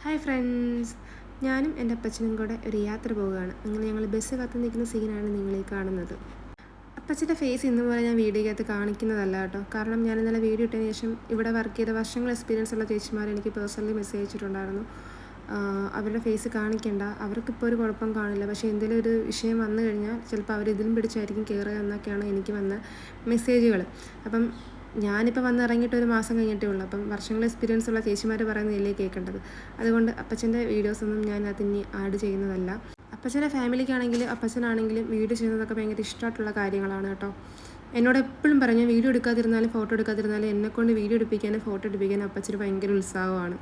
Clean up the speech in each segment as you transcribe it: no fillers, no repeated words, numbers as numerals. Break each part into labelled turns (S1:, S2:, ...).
S1: Hi friends, ഞാനും എൻ്റെ അപ്പച്ചനും കൂടെ ഒരു യാത്ര പോവുകയാണ്. അങ്ങനെ ഞങ്ങൾ ബസ് കാത്ത് നിൽക്കുന്ന സീനാണ് നിങ്ങളീ കാണുന്നത്. അപ്പച്ചൻ്റെ ഫേസ് ഇന്ന് പോലെ ഞാൻ വീഡിയോയ്ക്കകത്ത് കാണിക്കുന്നതല്ല കേട്ടോ. കാരണം ഞാൻ ഇന്നലെ വീഡിയോ ഇട്ടതിന് ശേഷം ഇവിടെ വർക്ക് ചെയ്ത വർഷങ്ങൾ എക്സ്പീരിയൻസ് ഉള്ള ചേച്ചിമാർ എനിക്ക് പേഴ്സണലി മെസ്സേജ് അയച്ചിട്ടുണ്ടായിരുന്നു. അവരുടെ ഫേസ് കാണിക്കേണ്ട, അവർക്കിപ്പോൾ ഒരു കുഴപ്പം കാണില്ല, പക്ഷേ എന്തെങ്കിലും ഒരു വിഷയം വന്നു കഴിഞ്ഞാൽ ചിലപ്പോൾ അവർ ഇതിലും പിടിച്ചായിരിക്കും കയറുക എന്നൊക്കെയാണ് എനിക്ക് വന്ന മെസ്സേജുകൾ. അപ്പം ഞാനിപ്പോൾ വന്നിറങ്ങിയിട്ട് ഒരു മാസം കഴിഞ്ഞിട്ടേ ഉള്ളൂ. അപ്പം വർഷങ്ങൾ എക്സ്പീരിയൻസ് ഉള്ള ചേച്ചിമാർ പറയുന്നതല്ലേ കേൾക്കേണ്ടത്. അതുകൊണ്ട് അപ്പച്ചൻ്റെ വീഡിയോസൊന്നും ഞാൻ അതിന് ആഡ് ചെയ്യുന്നതല്ല. അപ്പച്ചൻ്റെ ഫാമിലിക്കാണെങ്കിലും അപ്പച്ചനാണെങ്കിലും വീഡിയോ ചെയ്യുന്നതൊക്കെ ഭയങ്കര ഇഷ്ടമായിട്ടുള്ള കാര്യങ്ങളാണ് കേട്ടോ. എന്നോട് എപ്പോഴും പറഞ്ഞു വീഡിയോ എടുക്കാതിരുന്നാലും ഫോട്ടോ എടുക്കാതിരുന്നാലും എന്നെക്കൊണ്ട് വീഡിയോ എടുപ്പിക്കാനും ഫോട്ടോ എടുപ്പിക്കാനും അപ്പച്ചന് ഭയങ്കര ഉത്സാഹമാണ്.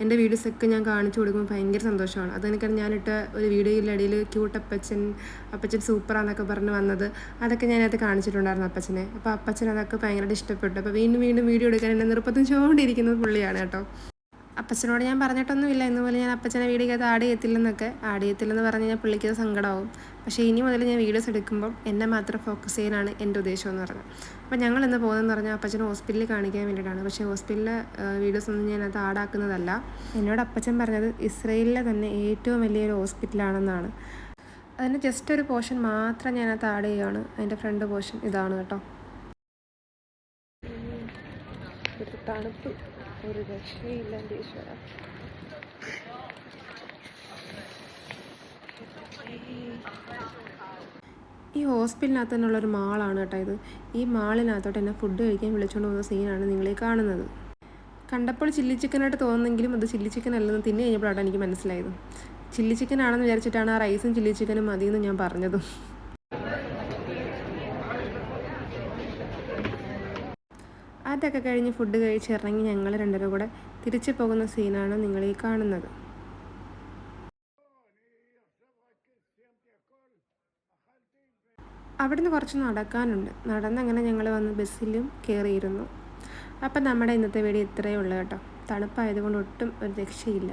S1: എൻ്റെ വീഡിയോസൊക്കെ ഞാൻ കാണിച്ചു കൊടുക്കുമ്പോൾ ഭയങ്കര സന്തോഷമാണ്. അതെനിക്ക് ഞാനിട്ട ഒരു വീഡിയോയുടെ ഇടയിൽ ക്യൂട്ട് അപ്പച്ചൻ സൂപ്പറാന്നൊക്കെ പറഞ്ഞ് വന്നത് അതൊക്കെ ഞാനത് കാണിച്ചിട്ടുണ്ടായിരുന്നു അപ്പച്ചനെ. അപ്പോൾ അപ്പച്ചൻ അതൊക്കെ ഭയങ്കരമായിട്ട് ഇഷ്ടപ്പെട്ടു. അപ്പോൾ വീണ്ടും വീണ്ടും വീഡിയോ എടുക്കാൻ എന്നെ നിർബന്ധിച്ചുകൊണ്ടിരിക്കുന്നത് പുള്ളിയാണ് കേട്ടോ. അപ്പച്ചനോട് ഞാൻ പറഞ്ഞിട്ടൊന്നുമില്ല ഇന്നുപോലെ ഞാൻ അപ്പച്ചനെ വീഡിയോക്കകത്ത് ആഡ് ചെയ്യത്തില്ലെന്ന് പറഞ്ഞ് കഴിഞ്ഞാൽ പുള്ളിക്കത് സങ്കടമാവും. പക്ഷേ ഇനി മുതൽ ഞാൻ വീഡിയോസ് എടുക്കുമ്പം എന്നെ മാത്രം ഫോക്കസ് ചെയ്യാനാണ് എൻ്റെ ഉദ്ദേശം എന്ന് പറഞ്ഞത്. അപ്പോൾ ഞങ്ങൾ ഇന്ന് പോകുന്നതെന്ന് പറഞ്ഞാൽ അപ്പച്ചനെ ഹോസ്പിറ്റലിൽ കാണിക്കാൻ വേണ്ടിയിട്ടാണ്. പക്ഷേ ഹോസ്പിറ്റലിലെ വീഡിയോസൊന്നും ഞാനത് ആഡാക്കുന്നതല്ല. എന്നോട് അപ്പച്ചൻ പറഞ്ഞത് ഇസ്രയേലിലെ തന്നെ ഏറ്റവും വലിയൊരു ഹോസ്പിറ്റലാണെന്നാണ്. അതിന് ജസ്റ്റ് ഒരു പോർഷൻ മാത്രം ഞാനത് ആഡ് ചെയ്യുകയാണ്. അതിൻ്റെ ഫ്രണ്ട് പോർഷൻ ഇതാണ് കേട്ടോ. ഒരു തണുപ്പ് ഒരു രക്ഷയില്ല എൻ്റെ ഈശ്വര. ഈ ഹോസ്പിറ്റലിനകത്ത് തന്നെയുള്ളൊരു മാളാണ് കേട്ടോ ഇത്. ഈ മാളിനകത്തോട്ട് എന്നെ ഫുഡ് കഴിക്കാൻ വിളിച്ചുകൊണ്ട് പോകുന്ന സീനാണ് നിങ്ങളീ കാണുന്നത്. കണ്ടപ്പോൾ ചില്ലി ചിക്കനായിട്ട് തോന്നുന്നെങ്കിലും അത് ചില്ലി ചിക്കൻ അല്ലെന്ന് തിന്നു കഴിഞ്ഞപ്പോഴാണ് എനിക്ക് മനസ്സിലായത്. ചില്ലി ചിക്കൻ ആണെന്ന് വിചാരിച്ചിട്ടാണ് ആ റൈസും ചില്ലി ചിക്കനും മതിയെന്ന് ഞാൻ പറഞ്ഞതും. അതൊക്കെ കഴിഞ്ഞ് ഫുഡ് കഴിച്ച് ഇറങ്ങി ഞങ്ങൾ രണ്ടുപേരും കൂടെ തിരിച്ചു പോകുന്ന സീനാണ് നിങ്ങളീ കാണുന്നത്. അവിടുന്ന് കുറച്ച് നടക്കാനുണ്ട്. നടന്നങ്ങനെ ഞങ്ങൾ വന്ന് ബസ്സിലും കയറിയിരുന്നു. അപ്പം നമ്മുടെ ഇന്നത്തെ വീഡിയോ ഇത്രയേ ഉള്ളൂ കേട്ടോ. തണുപ്പായതുകൊണ്ട് ഒട്ടും ഒരു രക്ഷയില്ല.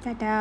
S1: ടാറ്റാ.